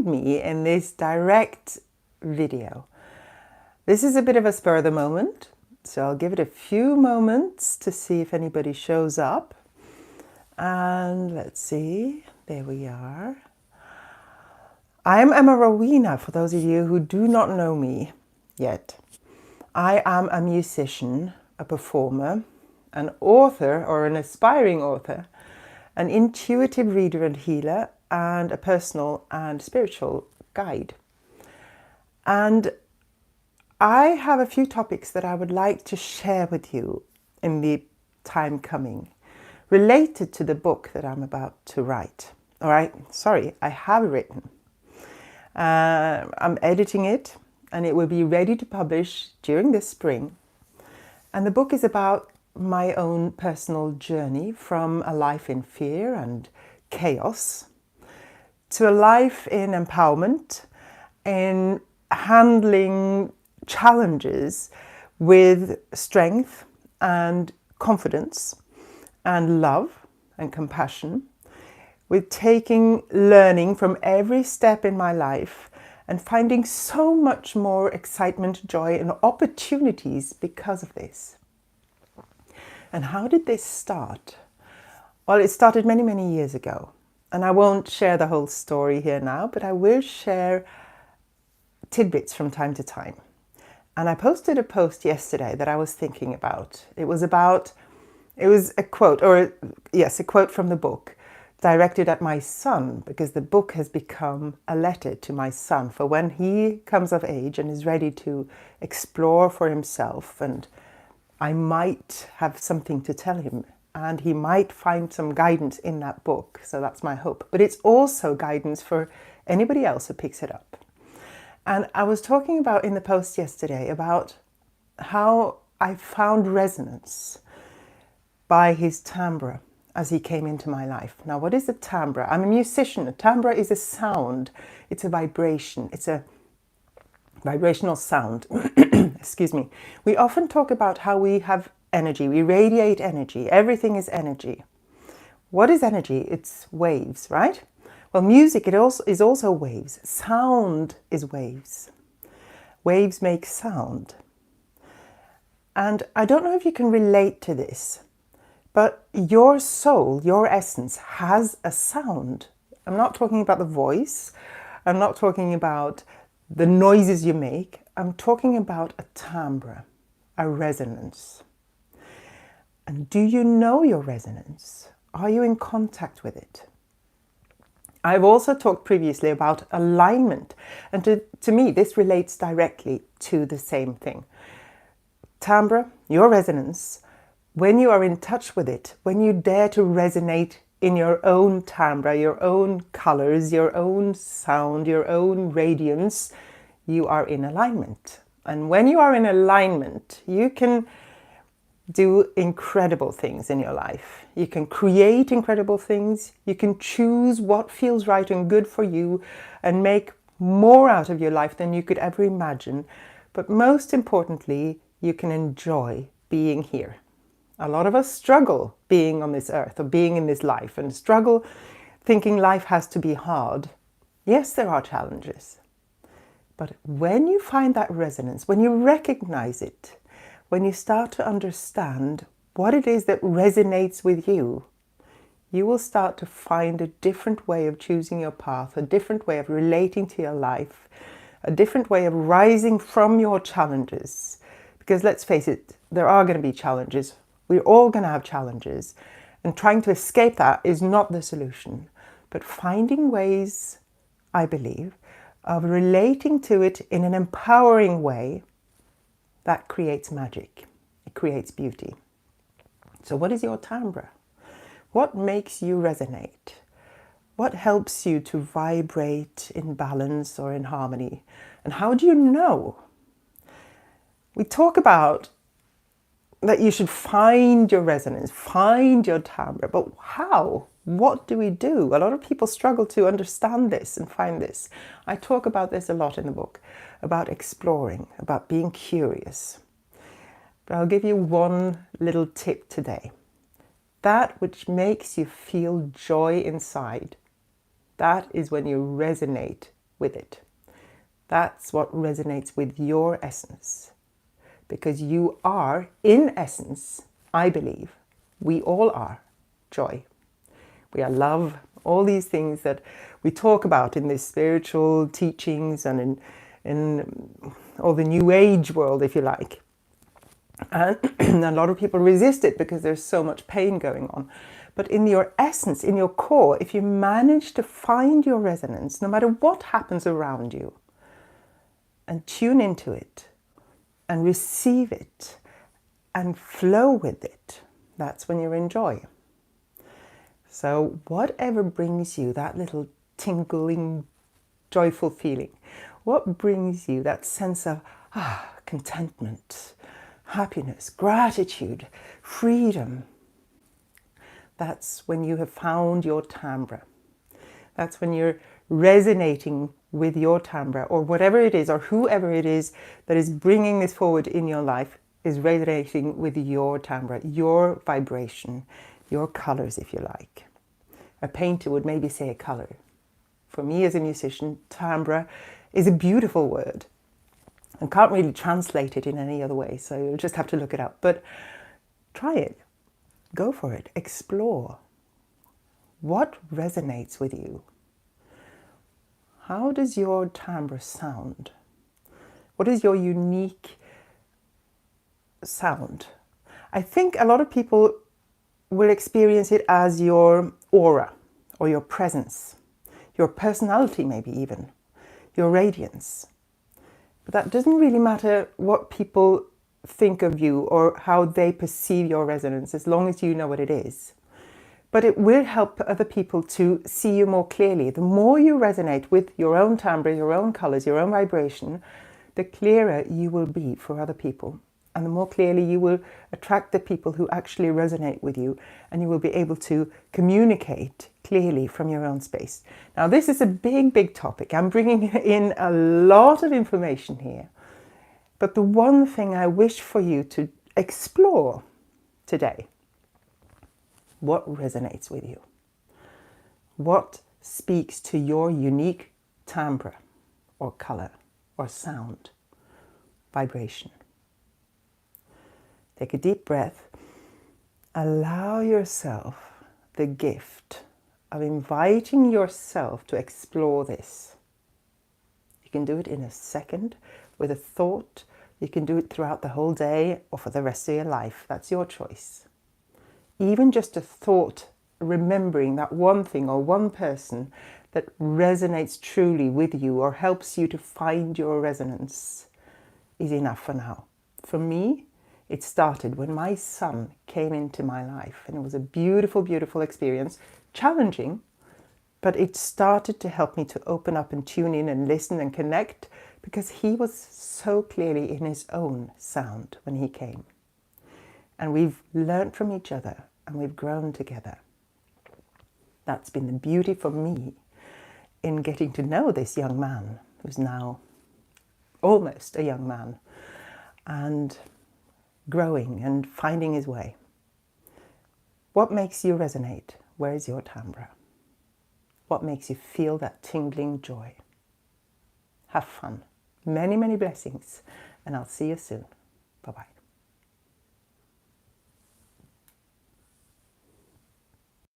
me in this direct video. This is a bit of a spur of the moment, so I'll give it a few moments to see if anybody shows up. And let's see, there we are. I am Emma Rowena, for those of you who do not know me yet. I am a musician, a performer, an author or an aspiring author, an intuitive reader and healer, and a personal and spiritual guide. And I have a few topics that I would like to share with you in the time coming, related to the book that I'm about to write. All right, sorry, I have written. I'm editing it and it will be ready to publish during this spring. And the book is about my own personal journey from a life in fear and chaos to a life in empowerment, in handling challenges with strength and confidence and love and compassion, with taking learning from every step in my life and finding so much more excitement, joy and opportunities because of this. And how did this start? Well, it started many, many years ago. And I won't share the whole story here now, but I will share tidbits from time to time. And I posted a post yesterday that I was thinking about. It was a quote, a quote from the book directed at my son, because the book has become a letter to my son for when he comes of age and is ready to explore for himself, and I might have something to tell him and he might find some guidance in that book. So that's my hope. But it's also guidance for anybody else who picks it up. And I was talking about in the post yesterday about how I found resonance by his timbre as he came into my life. Now, what is a timbre? I'm a musician. A timbre is a sound. It's a vibration. It's a vibrational sound. Excuse me. We often talk about how we have energy. We radiate energy. Everything is energy. What is energy? It's waves, right? Well, music is also waves. Sound is waves. Waves make sound. And I don't know if you can relate to this, but your soul, your essence has a sound. I'm not talking about the voice. I'm not talking about the noises you make. I'm talking about a timbre, a resonance. And do you know your resonance? Are you in contact with it? I've also talked previously about alignment. And to me, this relates directly to the same thing. Timbre, your resonance, when you are in touch with it, when you dare to resonate in your own timbre, your own colors, your own sound, your own radiance, you are in alignment. And when you are in alignment, you can do incredible things in your life. You can create incredible things. You can choose what feels right and good for you and make more out of your life than you could ever imagine. But most importantly, you can enjoy being here. A lot of us struggle being on this earth or being in this life, and struggle thinking life has to be hard. Yes, there are challenges. But when you find that resonance, when you recognize it, when you start to understand what it is that resonates with you, you will start to find a different way of choosing your path, a different way of relating to your life, a different way of rising from your challenges. Because let's face it, there are going to be challenges. We're all going to have challenges. And trying to escape that is not the solution. But finding ways, I believe, of relating to it in an empowering way, that creates magic. It creates beauty. So what is your timbre? What makes you resonate? What helps you to vibrate in balance or in harmony? And how do you know? We talk about that you should find your resonance, find your timbre, but how? What do we do? A lot of people struggle to understand this and find this. I talk about this a lot in the book, about exploring, about being curious. But I'll give you one little tip today. That which makes you feel joy inside, that is when you resonate with it. That's what resonates with your essence. Because you are, in essence, I believe, we all are joy. We are love, all these things that we talk about in the spiritual teachings and in all the new age world, if you like. And a lot of people resist it because there's so much pain going on. But in your essence, in your core, if you manage to find your resonance, no matter what happens around you, and tune into it, and receive it, and flow with it, that's when you're in joy. So whatever brings you that little tingling, joyful feeling, what brings you that sense of contentment, happiness, gratitude, freedom, that's when you have found your timbre. That's when you're resonating with your timbre, or whatever it is, or whoever it is that is bringing this forward in your life is resonating with your timbre, your vibration, your colors, if you like. A painter would maybe say a color. For me as a musician, timbre is a beautiful word. I can't really translate it in any other way, so you'll just have to look it up. But try it. Go for it. Explore. What resonates with you? How does your timbre sound? What is your unique sound? I think a lot of people will experience it as your aura or your presence, your personality maybe even, your radiance. But that doesn't really matter what people think of you or how they perceive your resonance, as long as you know what it is. But it will help other people to see you more clearly. The more you resonate with your own timbre, your own colors, your own vibration, the clearer you will be for other people. And the more clearly you will attract the people who actually resonate with you, and you will be able to communicate clearly from your own space. Now, this is a big, big topic. I'm bringing in a lot of information here. But the one thing I wish for you to explore today, what resonates with you? What speaks to your unique timbre or color or sound, vibration? Take a deep breath. Allow yourself the gift of inviting yourself to explore this. You can do it in a second with a thought. You can do it throughout the whole day or for the rest of your life. That's your choice. Even just a thought, remembering that one thing or one person that resonates truly with you or helps you to find your resonance is enough for now. For me, it started when my son came into my life, and it was a beautiful, beautiful experience, challenging, but it started to help me to open up and tune in and listen and connect, because he was so clearly in his own sound when he came. And we've learned from each other and we've grown together. That's been the beauty for me in getting to know this young man, who's now almost a young man, and growing and finding his way. What makes you resonate? Where is your timbre? What makes you feel that tingling joy? Have fun. Many, many blessings, and I'll see you soon. Bye-bye.